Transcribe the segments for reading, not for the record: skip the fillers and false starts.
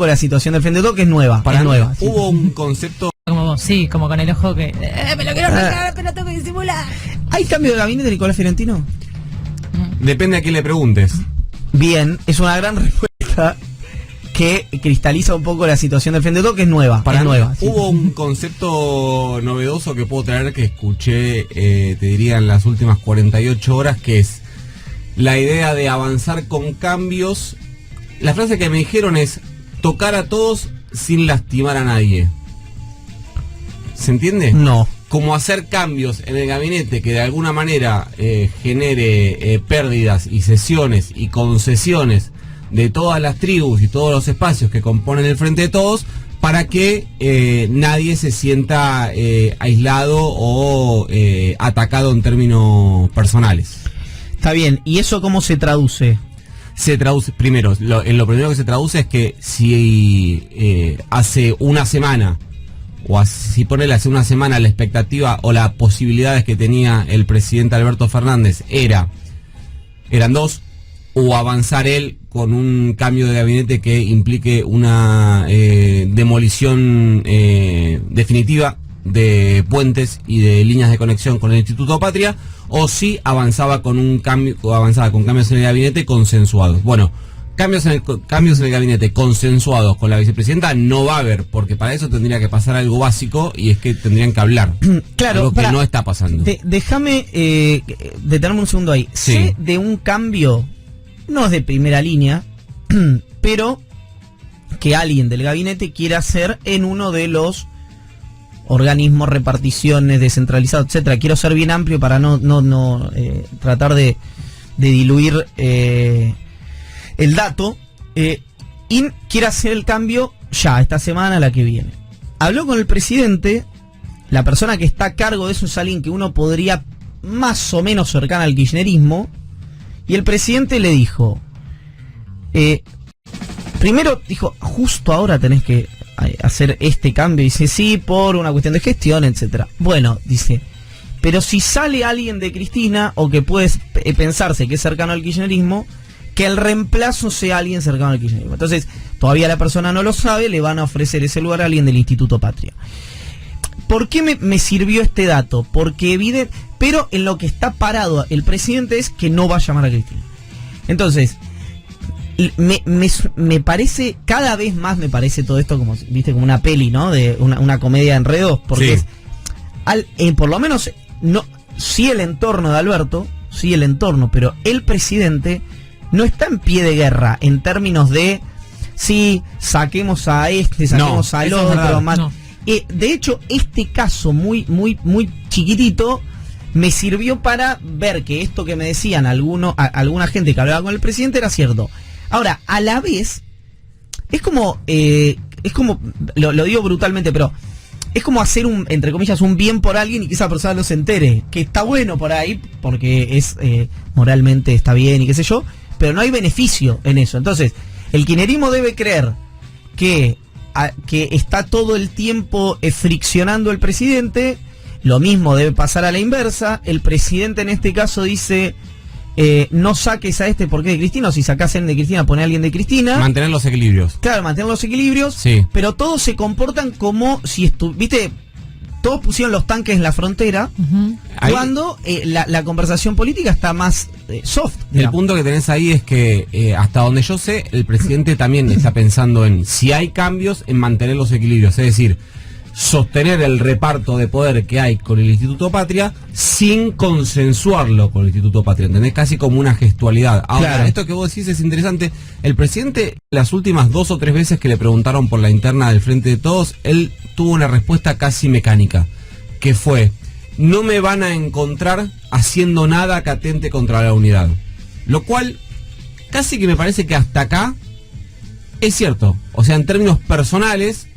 poco la situación del Frente de Todos, que es nueva. Para es nueva. Hubo un concepto... Como vos, sí, como con el ojo que... me lo quiero arrancar, pero tengo que disimular. ¿Hay cambio de gabinete de Nicolás Fiorentino? Depende a quién le preguntes. Bien, es una gran respuesta que cristaliza un poco la situación del Frente de Todos, que es nueva. Para es nueva. Sí. Hubo un concepto novedoso que puedo traer, que escuché, te diría, en las últimas 48 horas, que es la idea de avanzar con cambios. La frase que me dijeron es tocar a todos sin lastimar a nadie. ¿Se entiende? No. Como hacer cambios en el gabinete que de alguna manera genere pérdidas y cesiones y concesiones de todas las tribus y todos los espacios que componen el Frente de Todos, para que nadie se sienta aislado o atacado en términos personales. Está bien, ¿y eso cómo se traduce? Se traduce, primero, lo primero que se traduce es que si hace una semana, o así ponerle hace una semana, la expectativa o las posibilidades que tenía el presidente Alberto Fernández eran dos: o avanzar él con un cambio de gabinete que implique una demolición definitiva de puentes y de líneas de conexión con el Instituto Patria, o si avanzaba con un cambio, o avanzaba con cambios en el gabinete consensuados. Bueno, cambios en el gabinete consensuados con la vicepresidenta no va a haber, porque para eso tendría que pasar algo básico, y es que tendrían que hablar. Claro, algo que no está pasando. Déjame detenerme un segundo ahí. Sí. Sé de un cambio, no es de primera línea, pero que alguien del gabinete quiera hacer en uno de los organismos, reparticiones, descentralizados, etcétera. Quiero ser bien amplio para no tratar de diluir el dato. Y quiere hacer el cambio ya, esta semana, la que viene. Habló con el presidente. La persona que está a cargo de eso es alguien que uno podría más o menos cercana al kirchnerismo. Y el presidente le dijo, primero dijo, justo ahora tenés que hacer este cambio. Dice, sí, por una cuestión de gestión, etcétera. Bueno, dice, pero si sale alguien de Cristina, o que puede pensarse que es cercano al kirchnerismo, que el reemplazo sea alguien cercano al kirchnerismo. Entonces, todavía la persona no lo sabe, le van a ofrecer ese lugar a alguien del Instituto Patria. ¿Por qué me sirvió este dato? Porque pero en lo que está parado el presidente es que no va a llamar a Cristina. Entonces, me parece, cada vez más me parece todo esto como, viste, como una peli, ¿no? De una comedia de enredos, porque sí. Es, por lo menos, no, sí el entorno de Alberto, sí el entorno, pero el presidente no está en pie de guerra en términos de, sí, saquemos a este, saquemos al otro, más. No. De hecho, este caso muy chiquitito me sirvió para ver que esto que me decían alguna gente que hablaba con el presidente era cierto. Ahora, a la vez, es como lo digo brutalmente, pero es como hacer entre comillas, un bien por alguien y que esa persona no se entere, que está bueno por ahí, porque es moralmente está bien y qué sé yo, pero no hay beneficio en eso. Entonces, el kirchnerismo debe creer que está todo el tiempo friccionando el presidente. Lo mismo debe pasar a la inversa. El presidente en este caso dice, no saques a este porque es de Cristina, o si sacás a alguien de Cristina, pone a alguien de Cristina. Mantener los equilibrios. Claro, mantener los equilibrios, sí. Pero todos se comportan como si viste, todos pusieron los tanques en la frontera, cuando la conversación política está más soft. El punto que tenés ahí es que, hasta donde yo sé, el presidente también está pensando en, si hay cambios, en mantener los equilibrios, es decir, sostener el reparto de poder que hay con el Instituto Patria sin consensuarlo con el Instituto Patria, ¿entendés? Casi como una gestualidad. Ahora, claro, esto que vos decís es interesante. El presidente, las últimas 2 o 3 veces que le preguntaron por la interna del Frente de Todos, él tuvo una respuesta casi mecánica, que fue, no me van a encontrar haciendo nada que atente contra la unidad. Lo cual, casi que me parece que hasta acá es cierto. O sea, en términos personales,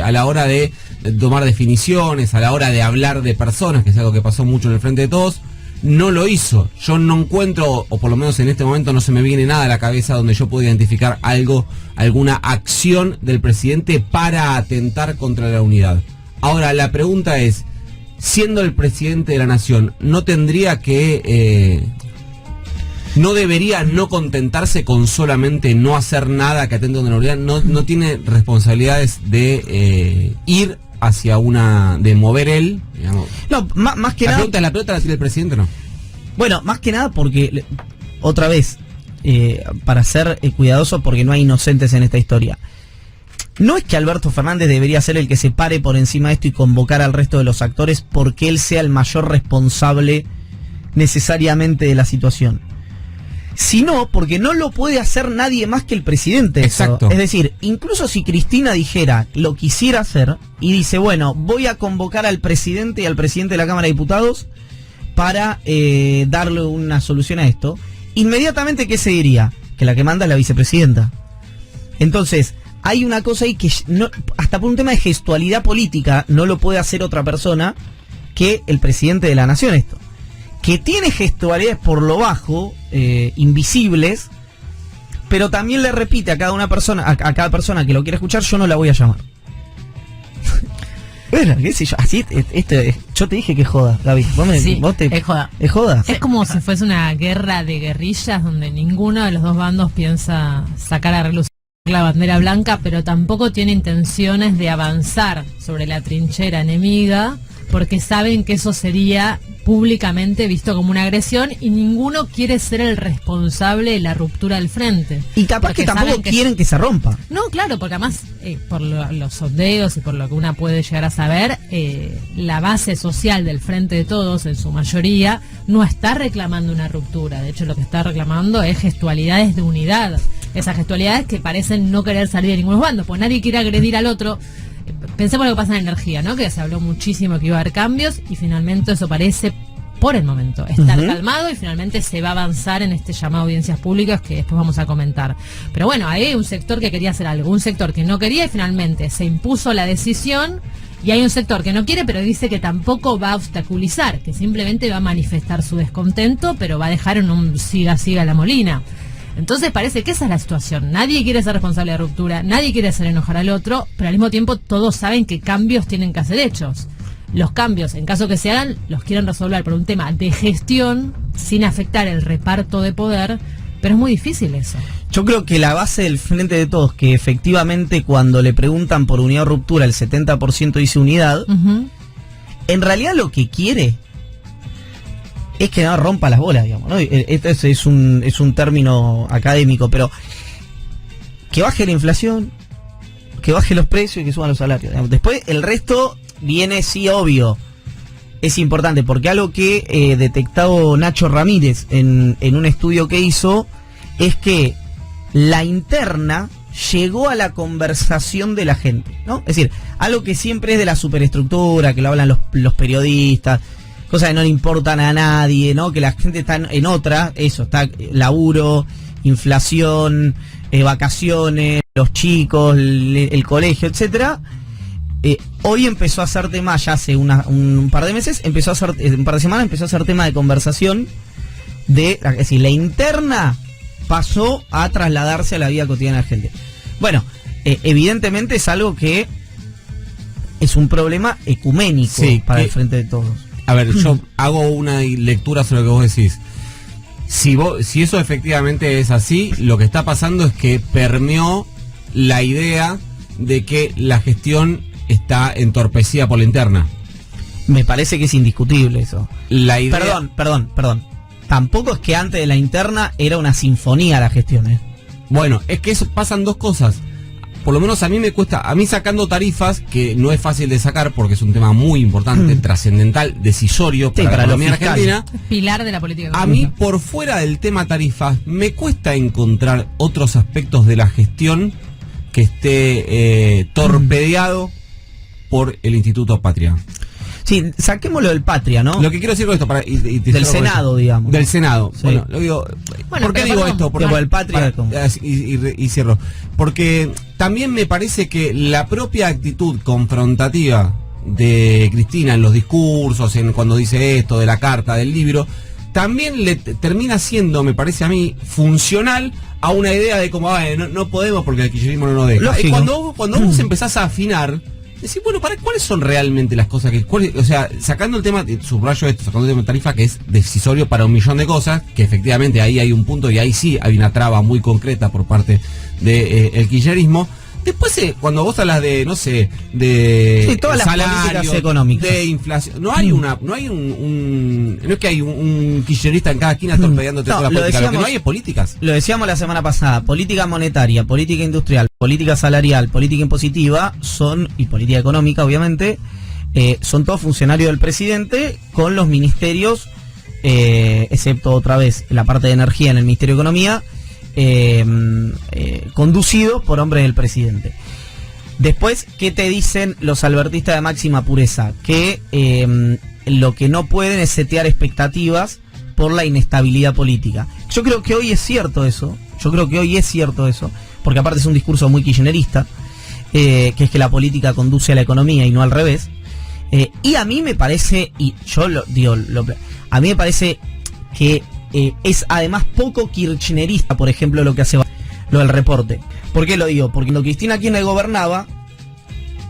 a la hora de tomar definiciones, a la hora de hablar de personas, que es algo que pasó mucho en el Frente de Todos, no lo hizo. Yo no encuentro, o por lo menos en este momento no se me viene nada a la cabeza donde yo pueda identificar alguna acción del presidente para atentar contra la unidad. Ahora, la pregunta es, siendo el presidente de la nación, ¿no tendría que no debería no contentarse con solamente no hacer nada que atente a una normalidad, no tiene responsabilidades de ir hacia de mover él, digamos. No, más que nada. La pelota la tiene el presidente, ¿no? Bueno, más que nada porque, otra vez, para ser cuidadoso, porque no hay inocentes en esta historia. No es que Alberto Fernández debería ser el que se pare por encima de esto y convocar al resto de los actores porque él sea el mayor responsable necesariamente de la situación. Sino porque no lo puede hacer nadie más que el presidente. Exacto. Es decir, incluso si Cristina dijera, lo quisiera hacer, y dice, bueno, voy a convocar al presidente y al presidente de la Cámara de Diputados para darle una solución a esto, inmediatamente, ¿qué se diría? Que la que manda es la vicepresidenta. Entonces, hay una cosa ahí que no, hasta por un tema de gestualidad política no lo puede hacer otra persona que el presidente de la nación esto. Que tiene gestualidades por lo bajo, invisibles, pero también le repite a cada persona que lo quiere escuchar, yo no la voy a llamar. Bueno, qué sé yo, así, yo te dije que joda, Gaby. Es joda. ¿Es joda? Es como si fuese una guerra de guerrillas donde ninguno de los dos bandos piensa sacar a relucir la bandera blanca, pero tampoco tiene intenciones de avanzar sobre la trinchera enemiga, porque saben que eso sería públicamente visto como una agresión y ninguno quiere ser el responsable de la ruptura del frente. Y capaz que tampoco quieren que se rompa. No, claro, porque además, por los sondeos y por lo que una puede llegar a saber, la base social del Frente de Todos, en su mayoría, no está reclamando una ruptura. De hecho, lo que está reclamando es gestualidades de unidad. Esas gestualidades que parecen no querer salir de ninguno bando, pues nadie quiere agredir al otro. Pensemos lo que pasa en energía, ¿no? Que se habló muchísimo que iba a haber cambios y finalmente eso parece, por el momento, estar calmado y finalmente se va a avanzar en este llamado a audiencias públicas que después vamos a comentar. Pero bueno, hay un sector que quería hacer algo, un sector que no quería y finalmente se impuso la decisión, y hay un sector que no quiere pero dice que tampoco va a obstaculizar, que simplemente va a manifestar su descontento, pero va a dejar en un siga la molina. Entonces parece que esa es la situación. Nadie quiere ser responsable de ruptura, nadie quiere hacer enojar al otro, pero al mismo tiempo todos saben que cambios tienen que ser hechos. Los cambios, en caso que se hagan, los quieren resolver por un tema de gestión, sin afectar el reparto de poder, pero es muy difícil eso. Yo creo que la base del Frente de Todos, que efectivamente cuando le preguntan por unidad o ruptura, el 70% dice unidad, en realidad lo que quiere es que no rompa las bolas, digamos, ¿no? Este es un término académico, pero que baje la inflación, que baje los precios y que suban los salarios, digamos. Después el resto viene, sí, obvio, es importante, porque algo que detectado Nacho Ramírez en un estudio que hizo es que la interna llegó a la conversación de la gente, ¿no? Es decir, algo que siempre es de la superestructura, que lo hablan los periodistas, cosas que no le importan a nadie, ¿no? Que la gente está en otra, eso, está laburo, inflación, vacaciones, los chicos, el colegio, etcétera. Hoy empezó a ser tema, ya hace un par de meses, un par de semanas empezó a ser tema de conversación es decir, la interna pasó a trasladarse a la vida cotidiana de la gente. Bueno, evidentemente es algo que es un problema ecuménico, sí, para el Frente de Todos. A ver, yo hago una lectura sobre lo que vos decís. Si eso efectivamente es así, lo que está pasando es que permeó la idea de que la gestión está entorpecida por la interna. Me parece que es indiscutible eso. La idea... Perdón. Tampoco es que antes de la interna era una sinfonía la gestión, ¿eh? Bueno, es que eso pasan dos cosas. Por lo menos a mí me cuesta, a mí sacando tarifas, que no es fácil de sacar porque es un tema muy importante, trascendental, decisorio para la economía argentina. Pilar de la política económica. A mí, por fuera del tema tarifas, me cuesta encontrar otros aspectos de la gestión que esté torpedeado por el Instituto Patria. Sí, saquémoslo del Patria, ¿no? Lo que quiero decir con esto, del Senado, digamos. Del Senado. Sí. Bueno, lo digo. ¿Por qué digo esto? Porque el Patria. Y cierro. Porque también me parece que la propia actitud confrontativa de Cristina en los discursos, cuando dice esto, de la carta, del libro, también le termina siendo, me parece a mí, funcional a una idea de como, no podemos porque el kirchnerismo no nos deja. Y cuando vos empezás a afinar, decir, bueno, ¿cuáles son realmente las cosas que... o sea, sacando el tema, subrayo esto, sacando el tema de tarifa, que es decisorio para un millón de cosas, que efectivamente ahí hay un punto y ahí sí hay una traba muy concreta por parte del kirchnerisismo. Después, cuando vos hablas de, no sé, de sí, todas las políticas económicas, de inflación, no hay no es que hay un kirchnerista en cada esquina torpedeándote toda la política, lo que no hay es políticas. Lo decíamos la semana pasada, política monetaria, política industrial, política salarial, política impositiva, y política económica, obviamente, son todos funcionarios del presidente con los ministerios, excepto otra vez la parte de energía en el Ministerio de Economía, conducido por hombres del presidente. Después, ¿qué te dicen los albertistas de máxima pureza? Que lo que no pueden es setear expectativas por la inestabilidad política. Yo creo que hoy es cierto eso, porque aparte es un discurso muy kirchnerista, que es que la política conduce a la economía y no al revés. Y a mí me parece, y yo a mí me parece que es además poco kirchnerista, por ejemplo, lo que hace lo del reporte. ¿Por qué lo digo? Porque cuando Cristina Kirchner gobernaba,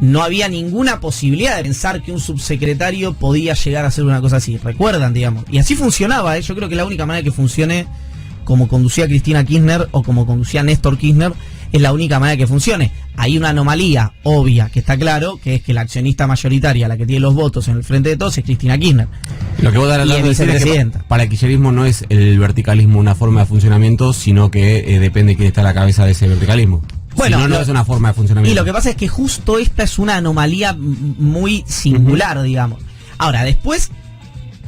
no había ninguna posibilidad de pensar que un subsecretario podía llegar a hacer una cosa así. ¿Recuerdan, digamos? Y así funcionaba, Yo creo que la única manera que funcione como conducía Cristina Kirchner o como conducía Néstor Kirchner es la única manera que funcione. Hay una anomalía obvia que está claro, que es que la accionista mayoritaria, la que tiene los votos en el frente de todos, es Cristina Kirchner. Lo que vos das la vicepresidenta. Para el kirchnerismo no es el verticalismo una forma de funcionamiento, sino que depende de quién está a la cabeza de ese verticalismo. Bueno, si no es una forma de funcionamiento. Y lo que pasa es que justo esta es una anomalía muy singular, digamos. Ahora, después,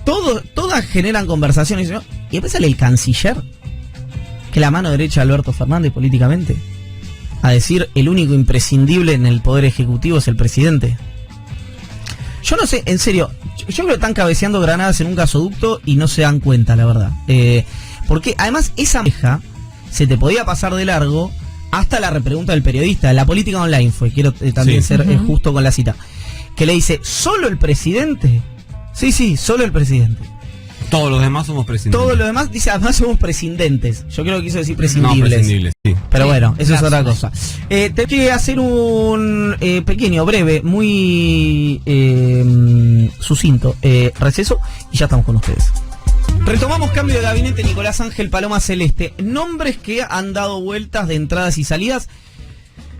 todas generan conversaciones, ¿no? Y después sale el canciller, que es la mano derecha de Alberto Fernández políticamente, a decir el único imprescindible en el poder ejecutivo es el presidente. Yo no sé, en serio, yo creo que están cabeceando granadas en un gasoducto y no se dan cuenta, la verdad. Porque además esa meja se te podía pasar de largo hasta la repregunta del periodista. En La Política Online fue, quiero también ser justo con la cita, que le dice, ¿solo el presidente? Sí, solo el presidente. Todos los demás somos prescindentes. Todos los demás, dice, además somos prescindentes. Yo creo que quiso decir prescindibles. No, prescindibles, sí. Pero bueno, eso es otra cosa. Te quiero hacer un pequeño, breve, muy sucinto receso y ya estamos con ustedes. Retomamos cambio de gabinete. Nicolás Ángel Paloma Celeste. Nombres que han dado vueltas de entradas y salidas.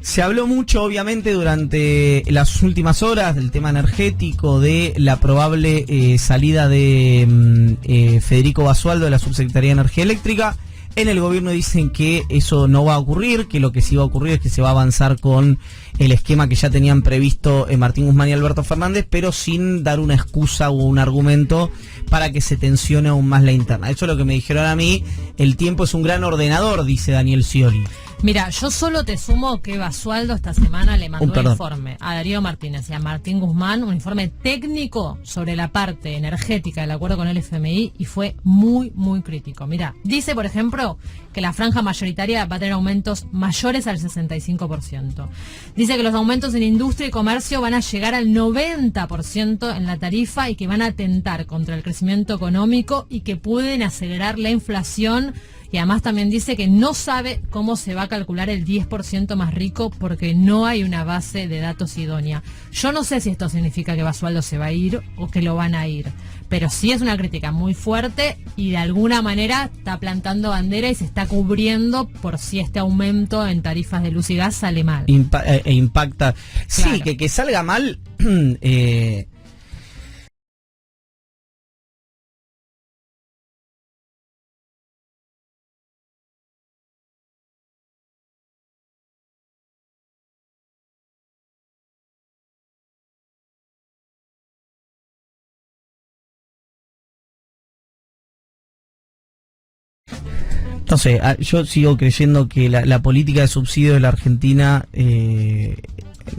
Se habló mucho, obviamente, durante las últimas horas del tema energético, de la probable salida de Federico Basualdo de la Subsecretaría de Energía Eléctrica. En el gobierno dicen que eso no va a ocurrir, que lo que sí va a ocurrir es que se va a avanzar con el esquema que ya tenían previsto Martín Guzmán y Alberto Fernández, pero sin dar una excusa o un argumento para que se tensione aún más la interna. Eso es lo que me dijeron a mí. El tiempo es un gran ordenador, dice Daniel Scioli. Mira, yo solo te sumo que Basualdo esta semana le mandó un informe a Darío Martínez y a Martín Guzmán, un informe técnico sobre la parte energética del acuerdo con el FMI, y fue muy, muy crítico. Mira, dice, por ejemplo, que la franja mayoritaria va a tener aumentos mayores al 65%. Dice que los aumentos en industria y comercio van a llegar al 90% en la tarifa y que van a atentar contra el crecimiento económico y que pueden acelerar la inflación. Y además también dice que no sabe cómo se va a calcular el 10% más rico porque no hay una base de datos idónea. Yo no sé si esto significa que Basualdo se va a ir o que lo van a ir, pero sí es una crítica muy fuerte y de alguna manera está plantando bandera y se está cubriendo por si este aumento en tarifas de luz y gas sale mal. Impacta. Claro. Sí, que salga mal... No sé, yo sigo creyendo que la política de subsidio de la Argentina,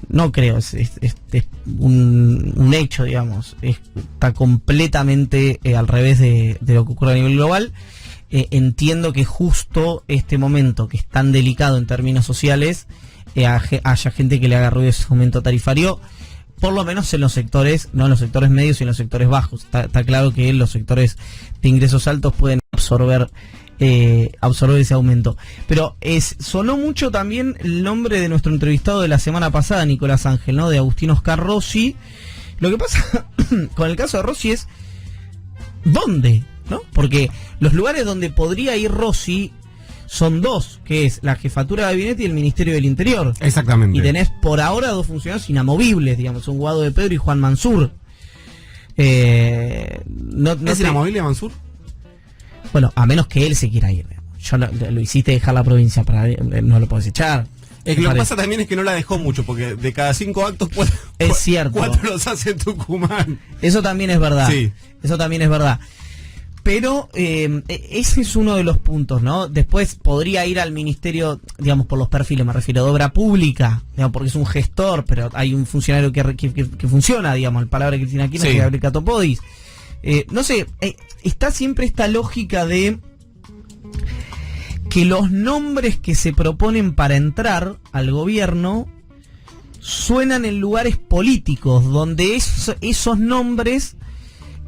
no creo, es un hecho, digamos, está completamente al revés de lo que ocurre a nivel global. Entiendo que justo este momento, que es tan delicado en términos sociales, haya gente que le haga ruido ese aumento tarifario, por lo menos en los sectores, no en los sectores medios, sino en los sectores bajos. Está claro que los sectores de ingresos altos pueden absorber ese aumento. Pero sonó mucho también el nombre de nuestro entrevistado de la semana pasada, Nicolás Ángel, ¿no? De Agustín Oscar Rossi. Lo que pasa con el caso de Rossi es ¿dónde? ¿No? Porque los lugares donde podría ir Rossi son dos, que es la jefatura de gabinete y el Ministerio del Interior. Exactamente. Y tenés por ahora dos funcionarios inamovibles, digamos, un Guado de Pedro y Juan Mansur. ¿Es inamovible Mansur? Bueno, a menos que él se quiera ir. Yo lo hiciste dejar la provincia, no lo podés echar. Es que lo que pasa también es que no la dejó mucho, porque de cada 5 actos es cierto. 4 los hace en Tucumán. Eso también es verdad. Sí. Eso también es verdad. Pero ese es uno de los puntos, ¿no? Después podría ir al ministerio, digamos, por los perfiles, me refiero, de obra pública, digamos, porque es un gestor, pero hay un funcionario que funciona, digamos, el palabra que tiene aquí, no es Gabriel Catopodis. No sé, está siempre esta lógica de que los nombres que se proponen para entrar al gobierno suenan en lugares políticos, donde esos nombres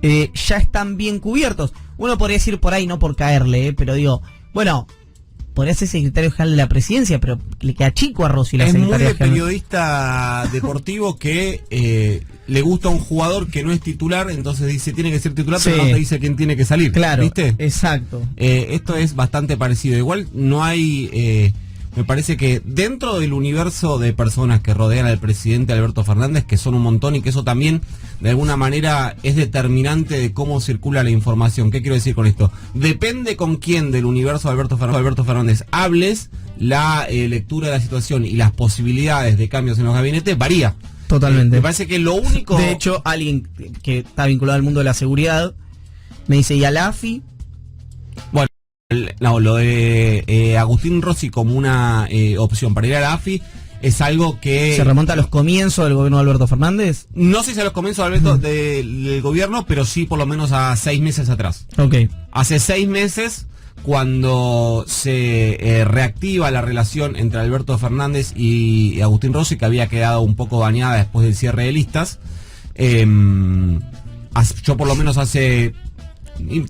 ya están bien cubiertos. Uno podría decir por ahí, no por caerle, pero digo, bueno, podría ser secretario general de la presidencia, pero le queda chico a Rossi la secretaria general. Es muy de periodista deportivo que le gusta un jugador que no es titular, entonces dice tiene que ser titular, pero no te dice quién tiene que salir. Claro, ¿viste? Exacto. Esto es bastante parecido. Igual no hay... me parece que dentro del universo de personas que rodean al presidente Alberto Fernández, que son un montón y que eso también de alguna manera es determinante de cómo circula la información. ¿Qué quiero decir con esto? Depende con quién del universo de Alberto Fernández hables, la lectura de la situación y las posibilidades de cambios en los gabinetes varía. Totalmente. Me parece que lo único... De hecho, alguien que está vinculado al mundo de la seguridad me dice, ¿y a la AFI? Bueno, no, lo de Agustín Rossi como una opción para ir a la AFI es algo que... ¿Se remonta a los comienzos del gobierno de Alberto Fernández? No sé si a los comienzos del gobierno, pero sí por lo menos a 6 meses atrás. Ok. Hace 6 meses, cuando se reactiva la relación entre Alberto Fernández y Agustín Rossi, que había quedado un poco dañada después del cierre de listas, yo por lo menos hace...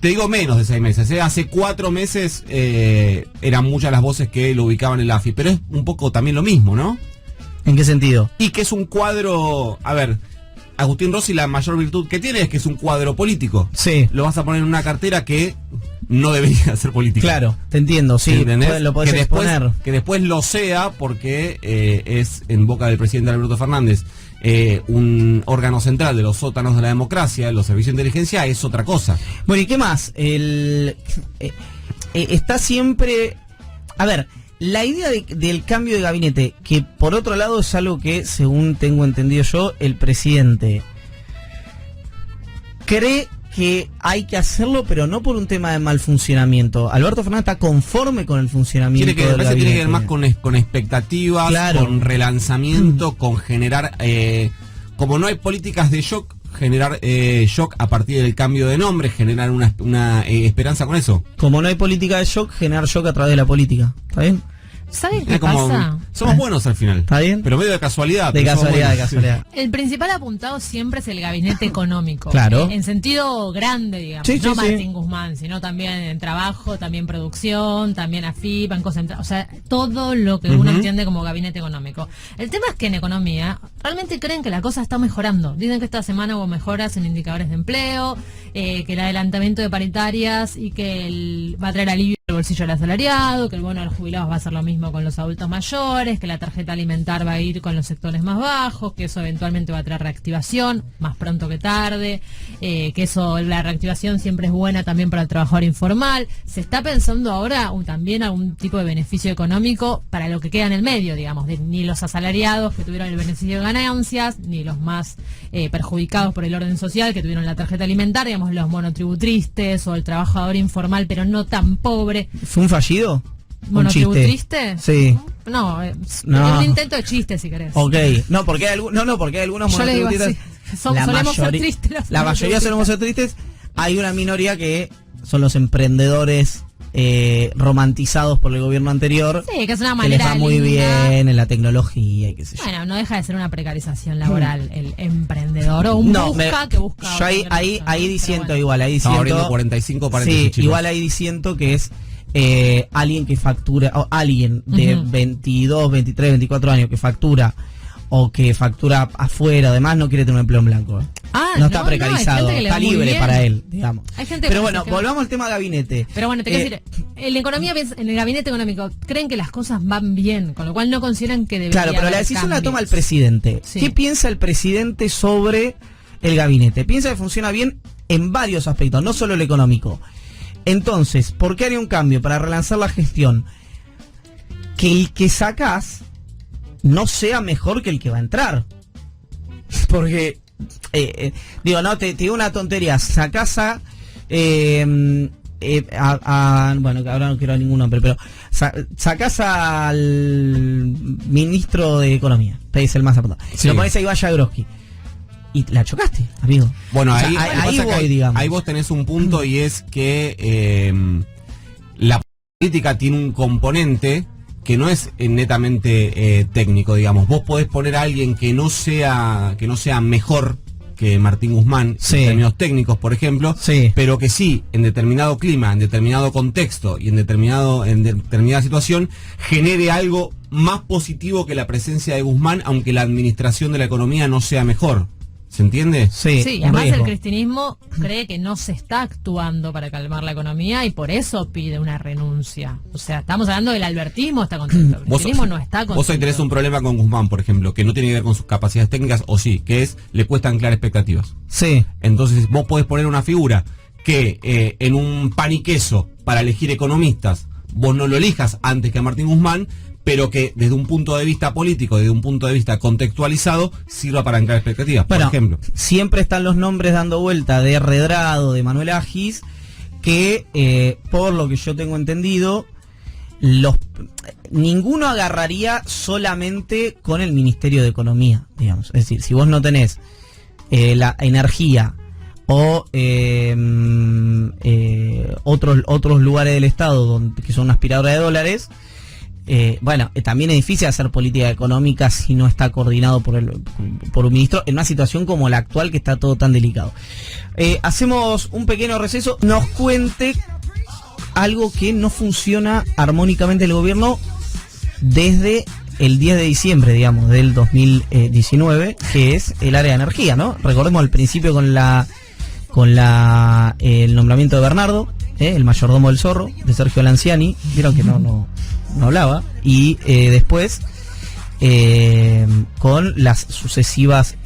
te digo menos de 6 meses, hace 4 meses eran muchas las voces que lo ubicaban en la AFI, pero es un poco también lo mismo, ¿no? ¿En qué sentido? Y que es un cuadro, a ver, Agustín Rossi la mayor virtud que tiene es que es un cuadro político. Sí. Lo vas a poner en una cartera que no debería ser política. Claro, te entiendo, sí, lo podés exponer. Que después lo sea porque es en boca del presidente Alberto Fernández. Un órgano central de los sótanos de la democracia, los servicios de inteligencia, es otra cosa. Bueno, ¿y qué más? Está siempre... A ver, la idea del cambio de gabinete, que por otro lado es algo que, según tengo entendido yo, el presidente cree que hay que hacerlo, pero no por un tema de mal funcionamiento. Alberto Fernández está conforme con el funcionamiento del gabinete. Tiene que ver más con expectativas, claro, con relanzamiento, con generar... como no hay políticas de shock, generar shock a partir del cambio de nombre, generar una esperanza con eso. Como no hay política de shock, generar shock a través de la política. ¿Está bien? ¿Sabes qué pasa? Somos buenos al final. ¿Está bien? Pero medio de casualidad. De casualidad. El principal apuntado siempre es el gabinete económico. Claro. En sentido grande, digamos. Sí, no sí, Martín Guzmán, sino también en trabajo, también producción, también AFIP, Banco Central. O sea, todo lo que uno entiende como gabinete económico. El tema es que en economía realmente creen que la cosa está mejorando. Dicen que esta semana hubo mejoras en indicadores de empleo, que el adelantamiento de paritarias y que va a traer alivio al bolsillo del asalariado, que el bono de los jubilados va a hacer lo mismo con los adultos mayores, que la tarjeta alimentar va a ir con los sectores más bajos, que eso eventualmente va a traer reactivación, más pronto que tarde, que eso, la reactivación siempre es buena también para el trabajador informal. Se está pensando ahora también algún tipo de beneficio económico para lo que queda en el medio, digamos, ni los asalariados que tuvieron el beneficio de ganancias, ni los más perjudicados por el orden social que tuvieron la tarjeta alimentaria, digamos, los monotributristes o el trabajador informal, pero no tan pobre. ¿Fue un fallido? ¿Monotributriste? Sí. No, un intento de chiste, si querés. Ok. No, porque hay algunos monotributistas. Solemos ser tristes. La mayoría solemos ser tristes. Hay una minoría que son los emprendedores romantizados por el gobierno anterior. Sí, que es una que les manera va muy linda. bien en la tecnología y qué sé yo. Bueno, no deja de ser una precarización laboral el emprendedor o un que busca. Yo ahí diciendo igual, ahí Estamos diciendo... abriendo 45 paréntesis, Sí, chicos. igual ahí diciendo que es alguien que factura, o alguien de 22, 23, 24 años que factura o que factura afuera, además no quiere tener un empleo en blanco. No está precarizado, hay gente que le está va muy libre bien. para él, digamos. Hay gente Pero que bueno, piensa que volvamos al tema gabinete. Pero bueno, te quiero decir, en la economía, en el gabinete económico, creen que las cosas van bien, con lo cual no consideran que debería Claro, pero la haber decisión la cambios. toma el presidente. Sí. ¿Qué piensa el presidente sobre el gabinete? Piensa que funciona bien en varios aspectos, no solo el económico. Entonces, ¿por qué haría un cambio? Para relanzar la gestión. Que el que sacás no sea mejor que el que va a entrar. Porque, digo, no, te digo una tontería. Sacás bueno, que ahora no quiero a ningún nombre, pero sacás al ministro de Economía, es el más apuntado. Sí. Lo pones ahí, vaya Groski. Y la chocaste, amigo. Bueno, O sea, ahí, ahí pasa que voy, digamos. ahí vos tenés un punto y es que la política tiene un componente que no es netamente técnico, digamos. Vos podés poner a alguien que no sea mejor que Martín Guzmán, Sí. en términos técnicos, por ejemplo, Sí. pero que sí, en determinado clima, en determinado contexto y en determinada situación, genere algo más positivo que la presencia de Guzmán, aunque la administración de la economía no sea mejor. ¿Se entiende? Sí, Sí, un además el riesgo. cristianismo cree que no se está actuando para calmar la economía y por eso pide una renuncia. O sea, estamos hablando del albertismo, está contento. El cristianismo no está contento. Vos hoy tenés un problema con Guzmán, por ejemplo, que no tiene que ver con sus capacidades técnicas, o sí, que es, le cuesta anclar expectativas. Sí. Entonces vos podés poner una figura que en un pan y queso para elegir economistas, vos no lo elijas antes que a Martín Guzmán, pero que desde un punto de vista político, desde un punto de vista contextualizado, sirva para anclar expectativas, Bueno, por ejemplo. siempre están los nombres dando vuelta de Redrado, de Manuel Agis, que por lo que yo tengo entendido, ninguno agarraría solamente con el Ministerio de Economía, digamos. Es decir, si vos no tenés la energía o otros lugares del Estado que son una aspiradora de dólares, bueno, también es difícil hacer política económica si no está coordinado por un ministro en una situación como la actual que está todo tan delicado. Hacemos un pequeño receso. Nos cuente algo que no funciona armónicamente el gobierno desde el 10 de diciembre, digamos, del 2019, que es el área de energía, ¿no? Recordemos al principio con el nombramiento de Bernardo, el mayordomo del Zorro, de Sergio Lanciani. Vieron que no hablaba. Y después con las sucesivas,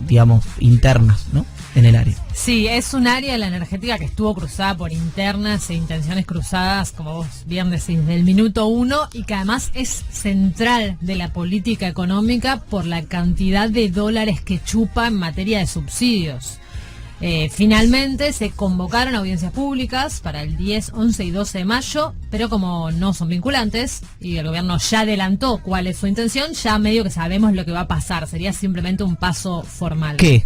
digamos, internas, ¿no? En el área. Sí, es un área de la energética que estuvo cruzada por internas e intenciones cruzadas, como vos bien decís, del minuto uno, y que además es central de la política económica por la cantidad de dólares que chupa en materia de subsidios. Finalmente se convocaron audiencias públicas para el 10, 11 y 12 de mayo, pero como no son vinculantes y el gobierno ya adelantó cuál es su intención, ya medio que sabemos lo que va a pasar. Sería simplemente un paso formal. ¿Qué?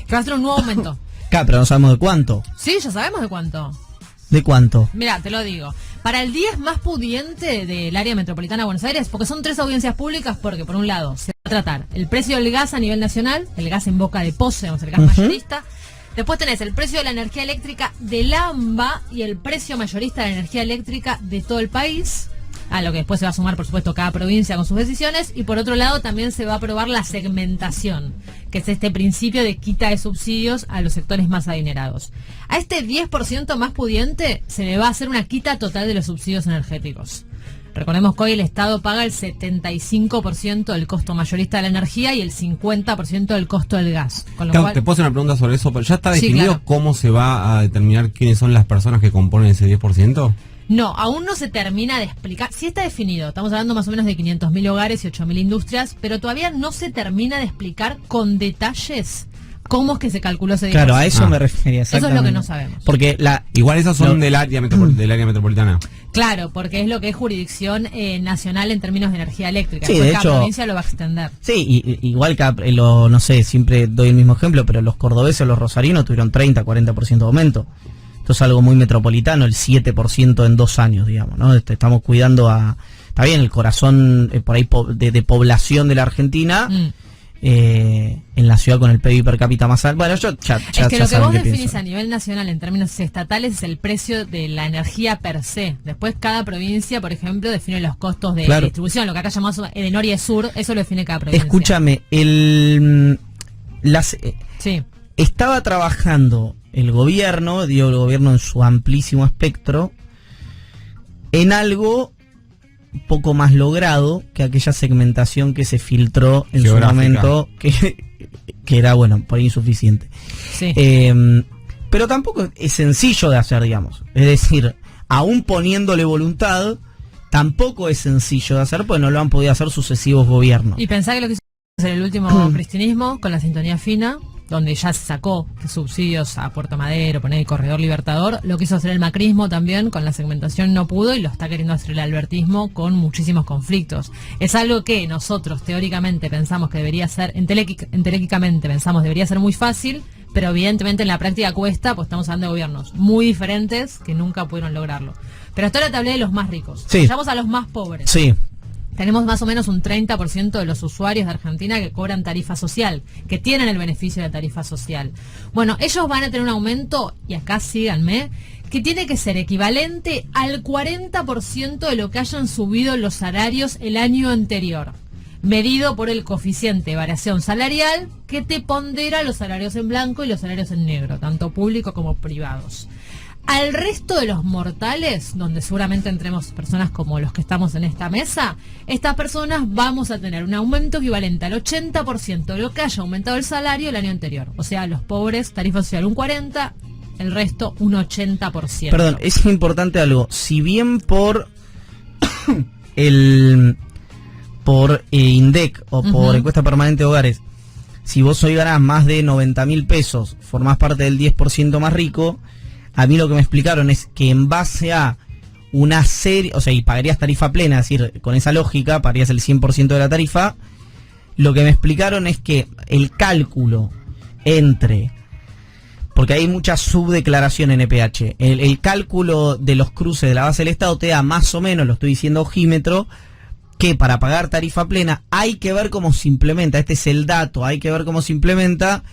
Que va a ser un nuevo aumento. Claro, pero no sabemos de cuánto. Sí, ya sabemos de cuánto. ¿De cuánto? Mira, te lo digo. Para el 10 más pudiente del área metropolitana de Buenos Aires, porque son 3 audiencias públicas, porque por un lado se va a tratar el precio del gas a nivel nacional, el gas en boca de Poce, el gas mayorista. Después tenés el precio de la energía eléctrica del AMBA y el precio mayorista de la energía eléctrica de todo el país, a lo que después se va a sumar, por supuesto, cada provincia con sus decisiones. Y por otro lado también se va a aprobar la segmentación, que es este principio de quita de subsidios a los sectores más adinerados. A este 10% más pudiente se le va a hacer una quita total de los subsidios energéticos. Recordemos que hoy el Estado paga el 75% del costo mayorista de la energía y el 50% del costo del gas. Con lo Claro, cual, te puedo hacer una pregunta sobre eso, pero ¿ya está Sí, definido claro. cómo se va a determinar quiénes son las personas que componen ese 10%? no, aún no se termina de explicar. Sí está definido, estamos hablando más o menos de 500.000 hogares y 8.000 industrias, pero todavía no se termina de explicar con detalles cómo es que se calculó ese 10%. Claro, a eso Ah. me refería. Eso es lo que exactamente. no sabemos. Porque Igual esas son No. del área metropolitana. Claro, porque es lo que es jurisdicción nacional en términos de energía eléctrica. Sí, Después de cada hecho- provincia lo va a extender. sí, igual que no sé, siempre doy el mismo ejemplo, pero los cordobeses o los rosarinos tuvieron 30, 40% de aumento. esto es algo muy metropolitano, el 7% en 2 años, digamos, ¿no? Estamos cuidando está bien, el corazón por ahí de población de la Argentina, en la ciudad con el PIB per cápita más alto. Bueno, yo ya es que lo que vos definís pienso. a nivel nacional en términos estatales es el precio de la energía per se. Después cada provincia, por ejemplo, define los costos de distribución, lo que acá llamamos de norte y de sur, eso lo define cada provincia. Escúchame, sí. Estaba trabajando el gobierno en su amplísimo espectro, en algo un poco más logrado que aquella segmentación que se filtró en su momento, que era, bueno, por ahí insuficiente. Sí. Pero tampoco es sencillo de hacer, digamos. Es decir, aún poniéndole voluntad, tampoco es sencillo de hacer, pues no lo han podido hacer sucesivos gobiernos. Y pensá que lo que hizo el último cristinismo con la sintonía fina, donde ya se sacó subsidios a Puerto Madero, poner el corredor Libertador, lo quiso hacer el macrismo también, con la segmentación no pudo, y lo está queriendo hacer el albertismo con muchísimos conflictos. Es algo que nosotros teóricamente pensamos que debería ser, inteléquicamente pensamos debería ser muy fácil, pero evidentemente en la práctica cuesta, pues estamos hablando de gobiernos muy diferentes que nunca pudieron lograrlo. Pero hasta ahora te hablé de los más ricos. Sí. Vayamos a los más pobres. Sí. Tenemos más o menos un 30% de los usuarios de Argentina que cobran tarifa social, que tienen el beneficio de la tarifa social. Bueno, ellos van a tener un aumento, y acá síganme, que tiene que ser equivalente al 40% de lo que hayan subido los salarios el año anterior, medido por el coeficiente de variación salarial que te pondera los salarios en blanco y los salarios en negro, tanto público como privados. Al resto de los mortales, donde seguramente entremos personas como los que estamos en esta mesa, estas personas vamos a tener un aumento equivalente al 80% de lo que haya aumentado el salario el año anterior. O sea, los pobres, tarifa social un 40%, el resto un 80%. Perdón, es importante algo. Si bien por INDEC o por encuesta permanente de hogares, si vos hoy ganás más de 90.000 pesos, formás parte del 10% más rico. A mí lo que me explicaron es que en base a una serie, o sea, y pagarías tarifa plena, es decir, con esa lógica, pagarías el 100% de la tarifa. Lo que me explicaron es que el cálculo entre, porque hay mucha subdeclaración en EPH, el cálculo de los cruces de la base del Estado te da más o menos, lo estoy diciendo ojímetro, que para pagar tarifa plena hay que ver cómo se implementa, este es el dato, hay que ver cómo se implementa,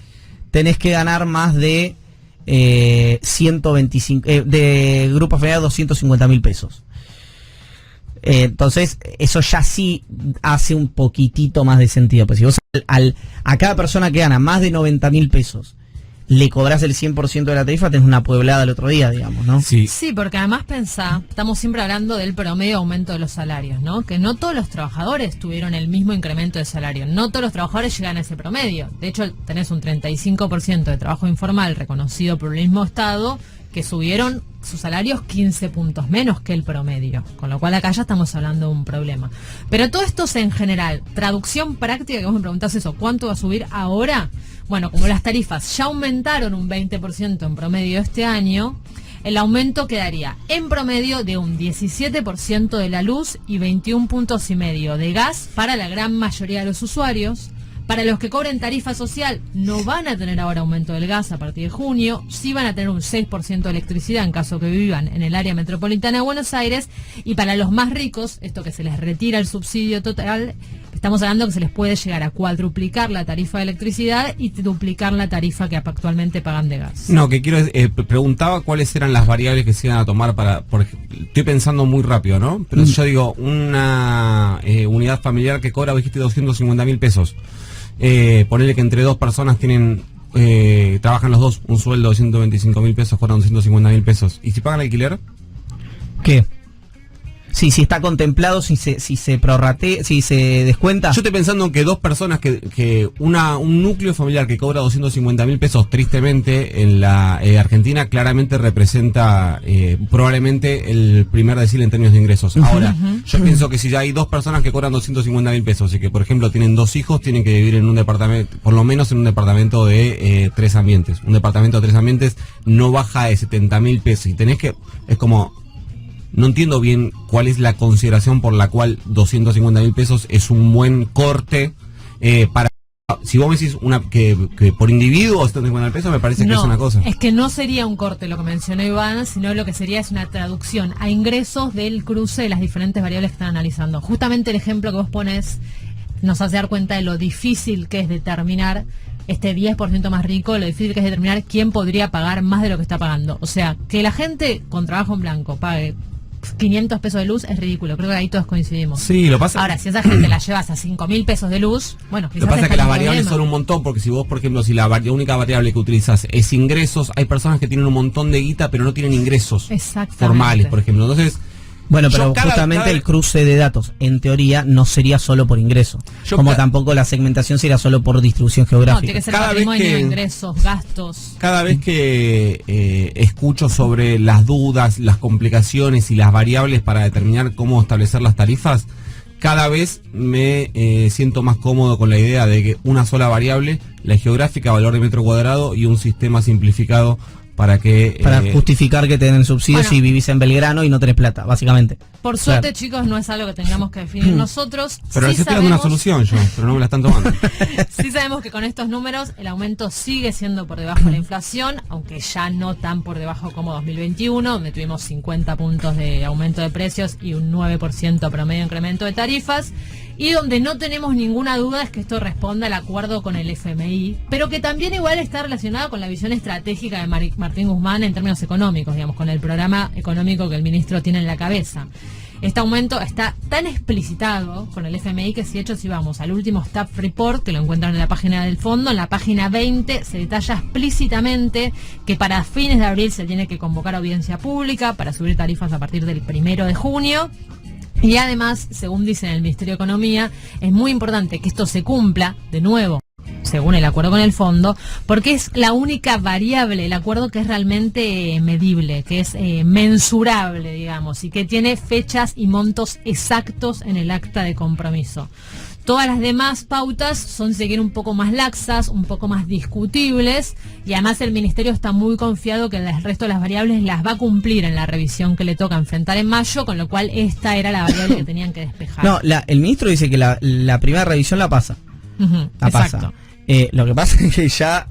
tenés que ganar más de 125 de grupo familiar 250.000 pesos. Entonces eso ya sí hace un poquitito más de sentido. Pues si vos a cada persona que gana más de 90.000 pesos le cobrás el 100% de la tarifa, tenés una pueblada el otro día, digamos, ¿no? Sí. Sí, porque además pensá, estamos siempre hablando del promedio aumento de los salarios, ¿no? Que no todos los trabajadores tuvieron el mismo incremento de salario, no todos los trabajadores llegan a ese promedio. De hecho, tenés un 35% de trabajo informal reconocido por el mismo Estado que subieron sus salarios 15 puntos menos que el promedio, con lo cual acá ya estamos hablando de un problema. Pero todo esto es en general, traducción práctica, que vos me preguntás eso, ¿cuánto va a subir ahora? Bueno, como las tarifas ya aumentaron un 20% en promedio este año, el aumento quedaría en promedio de un 17% de la luz y 21,5 puntos de gas para la gran mayoría de los usuarios. Para los que cobren tarifa social no van a tener ahora aumento del gas a partir de junio, sí van a tener un 6% de electricidad en caso que vivan en el área metropolitana de Buenos Aires, y para los más ricos, esto que se les retira el subsidio total, estamos hablando que se les puede llegar a cuadruplicar la tarifa de electricidad y duplicar la tarifa que actualmente pagan de gas. No, que quiero preguntaba cuáles eran las variables que se iban a tomar porque estoy pensando muy rápido, ¿no? Pero yo digo, una unidad familiar que cobra, dijiste, 250.000 pesos. Ponerle que entre dos personas trabajan los dos, un sueldo de 125.000 pesos, cobran 250.000 pesos. ¿Y si pagan alquiler? ¿Qué? Sí, si está contemplado, si se prorratea, si se descuenta. Yo estoy pensando en que dos personas un núcleo familiar que cobra 250.000 pesos, tristemente, en la Argentina, claramente representa probablemente el primer decil en términos de ingresos. Ahora, yo pienso que si ya hay dos personas que cobran 250.000 pesos y que, por ejemplo, tienen dos hijos, tienen que vivir en un departamento, por lo menos en un departamento de 3 ambientes. Un departamento de 3 ambientes no baja de 70.000 pesos. Y tenés que, es como... No entiendo bien cuál es la consideración por la cual 250.000 pesos es un buen corte para Si vos me decís que por individuo 150 pesos, me parece que es una cosa. Es que no sería un corte lo que mencionó Iván, sino lo que sería es una traducción a ingresos del cruce de las diferentes variables que están analizando. Justamente el ejemplo que vos pones nos hace dar cuenta de lo difícil que es determinar este 10% más rico, lo difícil que es determinar quién podría pagar más de lo que está pagando. O sea, que la gente con trabajo en blanco pague 500 pesos de luz es ridículo, creo que ahí todos coincidimos. Sí, lo pasa. Ahora, si esa gente la llevas a 5.000 pesos de luz, bueno, quizás lo pasa es que está las el variables problema. son un montón, porque si vos, por ejemplo, si la única variable que utilizas es ingresos, hay personas que tienen un montón de guita, pero no tienen ingresos formales, por ejemplo. Entonces, bueno, pero justamente el cruce de datos, en teoría, no sería solo por ingreso. Como tampoco la segmentación sería solo por distribución geográfica. No, tiene que ser patrimonio, ingresos, gastos. Cada vez que escucho sobre las dudas, las complicaciones y las variables para determinar cómo establecer las tarifas, cada vez me siento más cómodo con la idea de que una sola variable, la geográfica, valor de metro cuadrado, y un sistema simplificado para justificar que te den subsidios si vivís en Belgrano y no tenés plata, básicamente. Por suerte, chicos, no es algo que tengamos que definir nosotros. Pero les estoy dando una solución yo, pero no me la están tomando. Sí sabemos que con estos números el aumento sigue siendo por debajo de la inflación, aunque ya no tan por debajo como 2021, donde tuvimos 50 puntos de aumento de precios y un 9% promedio incremento de tarifas. Y donde no tenemos ninguna duda es que esto responde al acuerdo con el FMI, pero que también igual está relacionado con la visión estratégica de Martín Guzmán en términos económicos, digamos, con el programa económico que el ministro tiene en la cabeza. Este aumento está tan explicitado con el FMI que, si vamos al último Staff Report, que lo encuentran en la página del fondo, en la página 20 se detalla explícitamente que para fines de abril se tiene que convocar audiencia pública para subir tarifas a partir del 1 de junio. Y además, según dice en el Ministerio de Economía, es muy importante que esto se cumpla, de nuevo, según el acuerdo con el fondo, porque es la única variable, el acuerdo que es realmente medible, que es mensurable, digamos, y que tiene fechas y montos exactos en el acta de compromiso. Todas las demás pautas son seguir un poco más laxas, un poco más discutibles, y además el Ministerio está muy confiado que el resto de las variables las va a cumplir en la revisión que le toca enfrentar en mayo, con lo cual esta era la variable que tenían que despejar. No, el ministro dice que la primera revisión la pasa. La pasa. Lo que pasa es que ya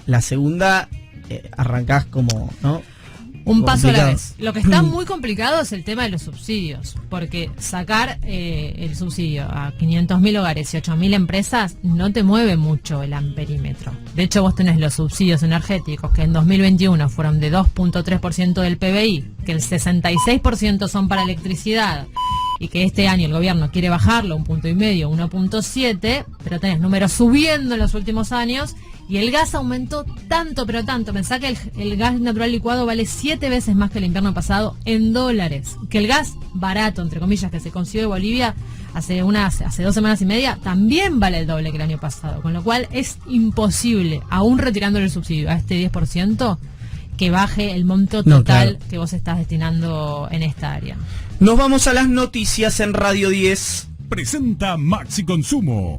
la segunda arrancás como, ¿no? Un paso a la vez. Lo que está muy complicado es el tema de los subsidios, porque sacar el subsidio a 500.000 hogares y 8.000 empresas no te mueve mucho el amperímetro. De hecho, vos tenés los subsidios energéticos que en 2021 fueron de 2.3% del PBI, que el 66% son para electricidad, y que este año el gobierno quiere bajarlo 1,5, 1.7, pero tenés números subiendo en los últimos años. Y el gas aumentó tanto, pero tanto. Pensá que el gas natural licuado vale 7 veces más que el invierno pasado en dólares. Que el gas barato, entre comillas, que se consiguió de Bolivia hace 2 semanas y media, también vale el doble que el año pasado. Con lo cual es imposible, aún retirándole el subsidio a este 10%, que baje el monto total que vos estás destinando en esta área. Nos vamos a las noticias en Radio 10. Presenta Maxi Consumo.